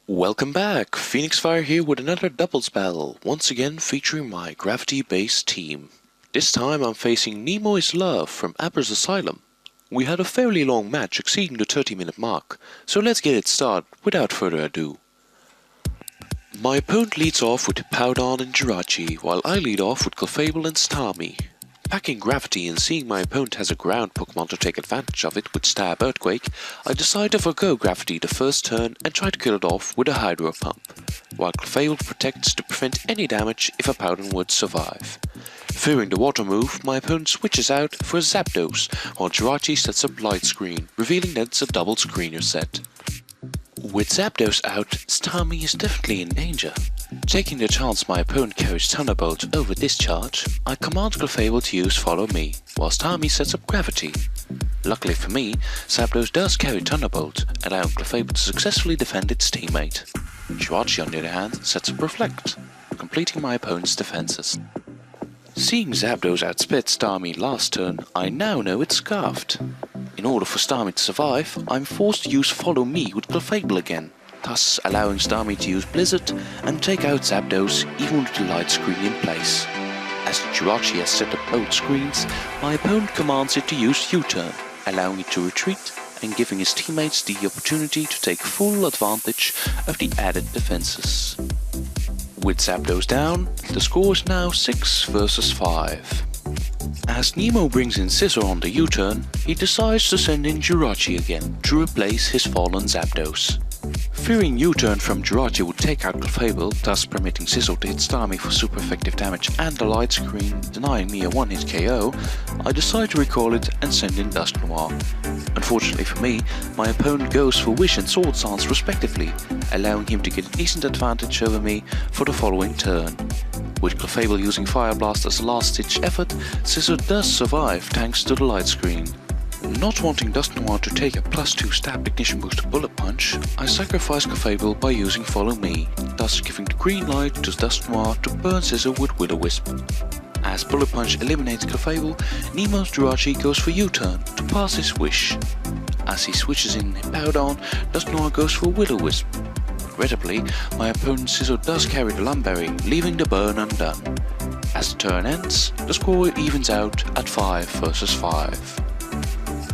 Welcome back, FenixFire here with another double spell, once again featuring my gravity-based team. This time I'm facing Nemo is Love from Abber's Asylum. We had a fairly long match exceeding the 30-minute mark, so let's get it started without further ado. My opponent leads off with Powdon and Jirachi, while I lead off with Clefable and Starmie. Packing Gravity and seeing my opponent has a ground Pokemon to take advantage of it with Stab Earthquake, I decide to forgo Gravity the first turn and try to kill it off with a Hydro Pump, while Clefable protects to prevent any damage if a Powdon would survive. Fearing the water move, my opponent switches out for a Zapdos, while Jirachi sets up Light Screen, revealing that it's a double screener set. With Zapdos out, Starmie is definitely in danger. Taking the chance my opponent carries Thunderbolt over Discharge, I command Clefable to use Follow Me, while Starmie sets up Gravity. Luckily for me, Zapdos does carry Thunderbolt, allowing Clefable to successfully defend its teammate. Jirachi on the other hand sets up Reflect, completing my opponent's defenses. Seeing Zapdos outspit Starmie last turn, I now know it's Scarfed. In order for Starmie to survive, I'm forced to use Follow Me with Clefable again, thus allowing Starmie to use Blizzard and take out Zapdos even with the Light Screen in place. As Jirachi has set up both screens, my opponent commands it to use U-turn, allowing it to retreat and giving his teammates the opportunity to take full advantage of the added defenses. With Zapdos down, the score is now 6 versus 5. As Nemo brings in Scizor on the U-turn, he decides to send in Jirachi again to replace his fallen Zapdos. Fearing U-turn from Jirachi would take out Clefable, thus permitting Scizor to hit Starmie for super effective damage and the Light Screen denying me a one-hit KO, I decide to recall it and send in Dusknoir. Unfortunately for me, my opponent goes for Wish and Sword Stance respectively, allowing him to get a decent advantage over me for the following turn. With Clefable using Fire Blast as a last-ditch effort, Scizor does survive thanks to the Light Screen. Not wanting Dusknoir to take a +2 stab ignition boost to Bullet Punch, I sacrifice Clefable by using Follow Me, thus giving the green light to Dusknoir to burn Scizor with Will-O-Wisp. As Bullet Punch eliminates Clefable, Nemo's Jirachi goes for U-turn to pass his wish. As he switches in Powdon, Dusknoir goes for Will-O-Wisp. Regrettably, my opponent Scizor does carry the Lumberry, leaving the burn undone. As the turn ends, the score evens out at 5 versus 5.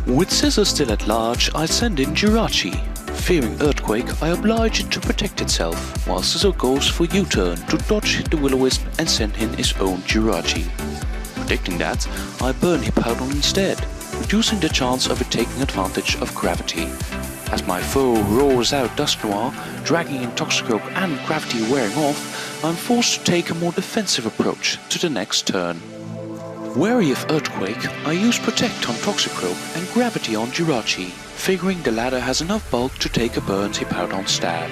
With Scizor still at large, I send in Jirachi. Fearing Earthquake, I oblige it to protect itself, while Scizor goes for U-turn to dodge the Will-O-Wisp and send in his own Jirachi. Predicting that, I burn Hippowdon instead, reducing the chance of it taking advantage of Gravity. As my foe roars out Dusknoir, dragging in Toxicroak and Gravity wearing off, I'm forced to take a more defensive approach to the next turn. Wary of Earthquake, I use Protect on Toxicroak and Gravity on Jirachi, figuring the latter has enough bulk to take a burnt Hippowdon stab.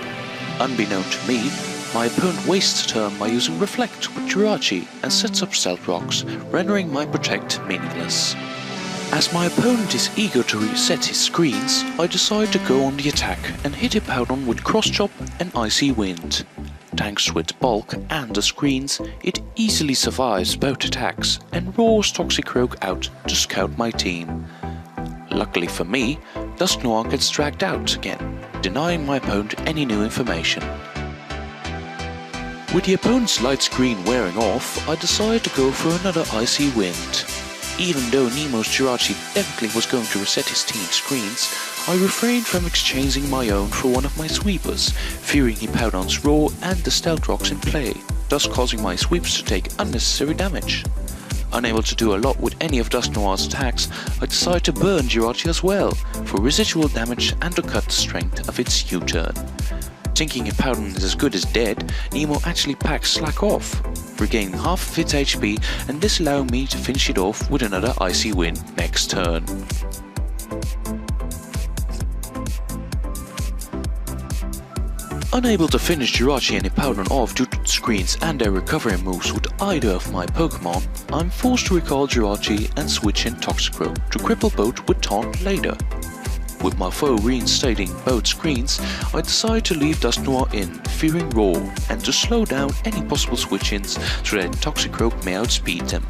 Unbeknown to me, my opponent wastes a turn by using Reflect with Jirachi and sets up Stealth Rocks, rendering my Protect meaningless. As my opponent is eager to reset his screens, I decide to go on the attack and hit Hippowdon with Cross Chop and Icy Wind. Thanks to its bulk and the screens, it easily survives both attacks and roars Toxicroak out to scout my team. Luckily for me, Dusknoir gets dragged out again, denying my opponent any new information. With the opponent's Light Screen wearing off, I decide to go for another Icy Wind. Even though Nemo's Jirachi definitely was going to reset his team's screens, I refrained from exchanging my own for one of my sweepers, fearing Hippowdon's roar and the Stealth Rocks in play, thus causing my sweeps to take unnecessary damage. Unable to do a lot with any of Dusknoir's attacks, I decide to burn Jirachi as well, for residual damage and to cut the strength of its U-turn. Thinking Hippowdon is as good as dead, Nemo actually packs Slack off, regaining half of its HP and this allowing me to finish it off with another Icy Wind next turn. Unable to finish Jirachi and Hippowdon off due to the screens and their recovery moves with either of my Pokemon, I'm forced to recall Jirachi and switch in Toxicroak to cripple both with Taunt later. With my foe reinstating both screens, I decide to leave Dusknoir in, fearing Roar, and to slow down any possible switch-ins so that Toxicroak may outspeed them.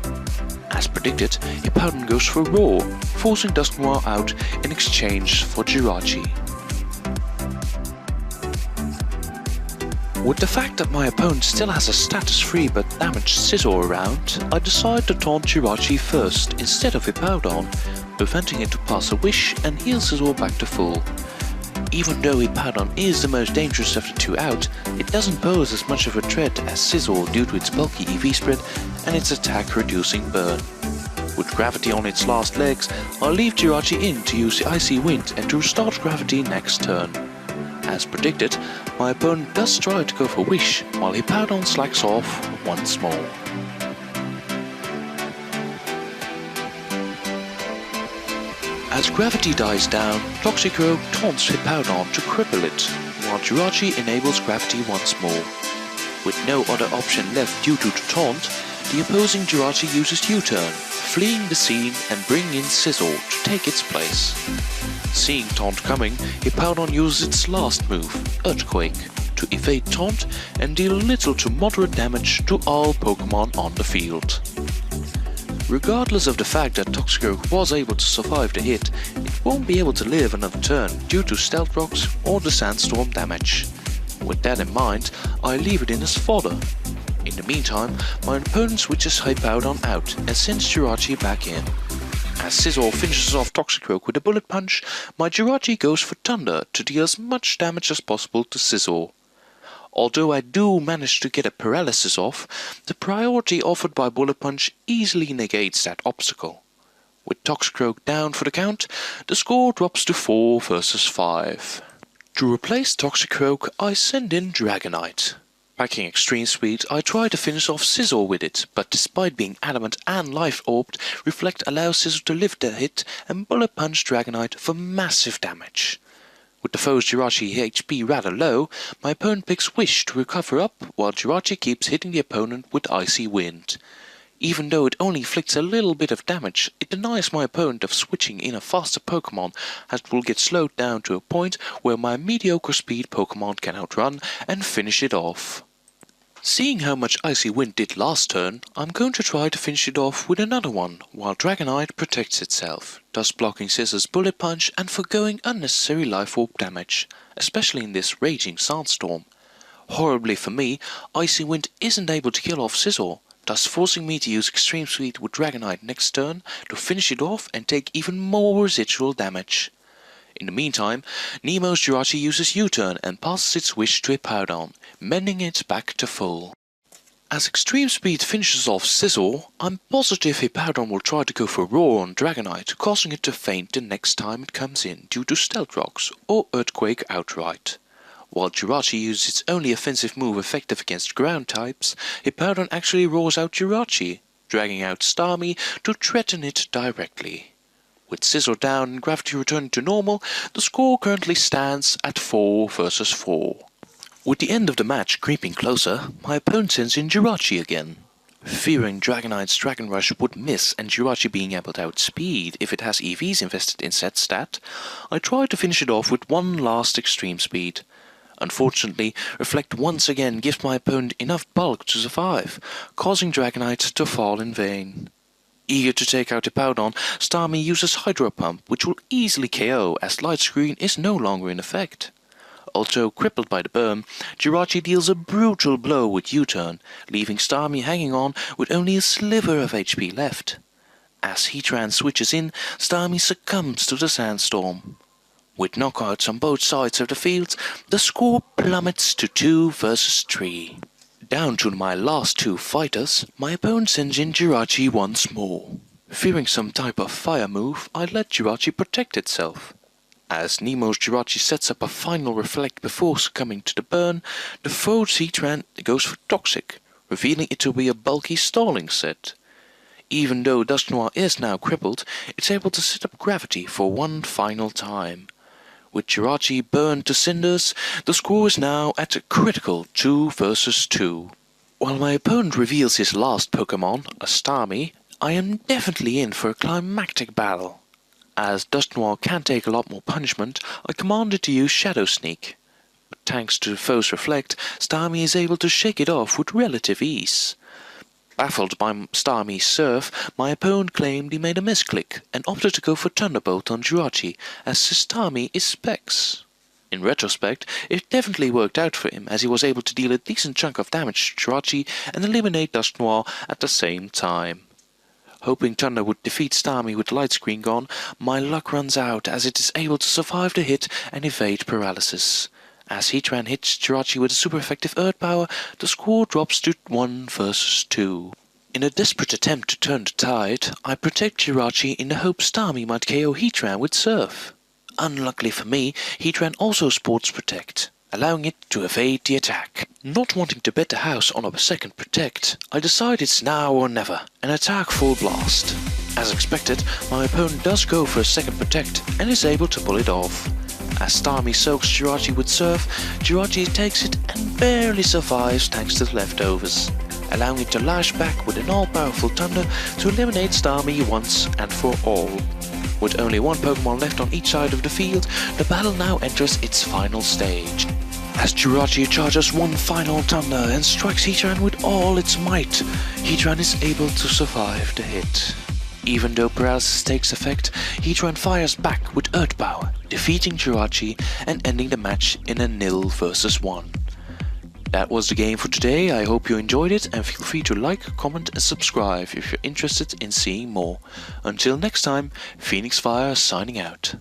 As predicted, Hippowdon goes for Roar, forcing Dusknoir out in exchange for Jirachi. With the fact that my opponent still has a status 3 but damaged Scissor around, I decide to taunt Jirachi first instead of Hippowdon, preventing it to pass a wish and heal Scissor back to full. Even though Hippowdon is the most dangerous of the two out, it doesn't pose as much of a threat as Scissor due to its bulky EV spread and its attack reducing burn. With Gravity on its last legs, I'll leave Jirachi in to use the Icy Wind and to restart Gravity next turn. As predicted, my opponent does try to go for Wish, while Hippowdon slacks off once more. As Gravity dies down, Toxicroak taunts Hippowdon to cripple it, while Jirachi enables Gravity once more. With no other option left due to the taunt, the opposing Jirachi uses U-turn, fleeing the scene and bringing in Scissor to take its place. Seeing taunt coming, Hippowdon uses its last move, Earthquake, to evade taunt and deal little to moderate damage to all Pokemon on the field. Regardless of the fact that Toxicroak was able to survive the hit, it won't be able to live another turn due to Stealth Rocks or the Sandstorm damage. With that in mind, I leave it in as fodder. In the meantime, my opponent switches Hippowdon out and sends Jirachi back in. As Scissor finishes off Toxicroak with a Bullet Punch, my Jirachi goes for Thunder to deal as much damage as possible to Scissor. Although I do manage to get a paralysis off, the priority offered by Bullet Punch easily negates that obstacle. With Toxicroak down for the count, the score drops to 4 versus 5. To replace Toxicroak, I send in Dragonite. Packing Extreme Speed, I try to finish off Scissor with it, but despite being adamant and life-orbed, Reflect allows Scissor to live the hit and Bullet Punch Dragonite for massive damage. With the foe's Jirachi HP rather low, my opponent picks Wish to recover up, while Jirachi keeps hitting the opponent with Icy Wind. Even though it only inflicts a little bit of damage, it denies my opponent of switching in a faster Pokemon, as it will get slowed down to a point where my mediocre speed Pokemon can outrun and finish it off. Seeing how much Icy Wind did last turn, I'm going to try to finish it off with another one, while Dragonite protects itself, thus blocking Scissor's Bullet Punch and forgoing unnecessary Life Orb damage, especially in this raging Sandstorm. Horribly for me, Icy Wind isn't able to kill off Scissor, thus forcing me to use Extreme Speed with Dragonite next turn to finish it off and take even more residual damage. In the meantime, Nemo's Jirachi uses U-turn and passes its wish to Hippowdon, mending it back to full. As Extreme Speed finishes off Scissor, I'm positive Hippowdon will try to go for Roar on Dragonite, causing it to faint the next time it comes in due to Stealth Rocks or Earthquake outright. While Jirachi uses its only offensive move effective against ground types, Hippowdon actually roars out Jirachi, dragging out Starmie to threaten it directly. With Scissor down and Gravity returning to normal, the score currently stands at 4 versus 4. With the end of the match creeping closer, my opponent sends in Jirachi again. Fearing Dragonite's Dragon Rush would miss and Jirachi being able to outspeed if it has EVs invested in said stat, I try to finish it off with one last Extreme Speed. Unfortunately, Reflect once again gives my opponent enough bulk to survive, causing Dragonite to fall in vain. Eager to take out Hippowdon, Starmie uses Hydro Pump, which will easily KO as Light Screen is no longer in effect. Also crippled by the burn, Jirachi deals a brutal blow with U-turn, leaving Starmie hanging on with only a sliver of HP left. As Heatran switches in, Starmie succumbs to the Sandstorm. With knockouts on both sides of the field, the score plummets to 2 versus 3. Down to my last 2 fighters, my opponent sends in Jirachi once more. Fearing some type of fire move, I let Jirachi protect itself. As Nemo's Jirachi sets up a final Reflect before succumbing to the burn, the foe's Heatran goes for Toxic, revealing it to be a bulky stalling set. Even though Dusknoir is now crippled, it's able to set up Gravity for one final time. With Jirachi burned to cinders, the score is now at a critical 2 versus 2. While my opponent reveals his last Pokemon, a Starmie, I am definitely in for a climactic battle. As Dusknoir can't take a lot more punishment, I command it to use Shadow Sneak. But thanks to the foe's Reflect, Starmie is able to shake it off with relative ease. Baffled by Starmie's Surf, my opponent claimed he made a misclick and opted to go for Thunderbolt on Jirachi, as his Starmie is Specs. In retrospect, it definitely worked out for him, as he was able to deal a decent chunk of damage to Jirachi and eliminate Dusk Noir at the same time. Hoping Thunder would defeat Starmie with the light screen gone, my luck runs out as it is able to survive the hit and evade paralysis. As Heatran hits Jirachi with a super effective Earth Power, the score drops to 1 versus 2. In a desperate attempt to turn the tide, I protect Jirachi in the hope Starmie might KO Heatran with Surf. Unluckily for me, Heatran also sports Protect, allowing it to evade the attack. Not wanting to bet the house on a second Protect, I decide it's now or never and attack full blast. As expected, my opponent does go for a second Protect and is able to pull it off. As Starmie soaks Jirachi with Surf, Jirachi takes it and barely survives thanks to the leftovers, allowing it to lash back with an all-powerful Thunder to eliminate Starmie once and for all. With only one Pokemon left on each side of the field, the battle now enters its final stage. As Jirachi charges one final Thunder and strikes Heatran with all its might, Heatran is able to survive the hit. Even though paralysis takes effect, Heatran fires back with Earth Power, defeating Jirachi and ending the match in a 0 versus 1. That was the game for today. I hope you enjoyed it, and feel free to like, comment and subscribe if you're interested in seeing more. Until next time, FenixFire signing out.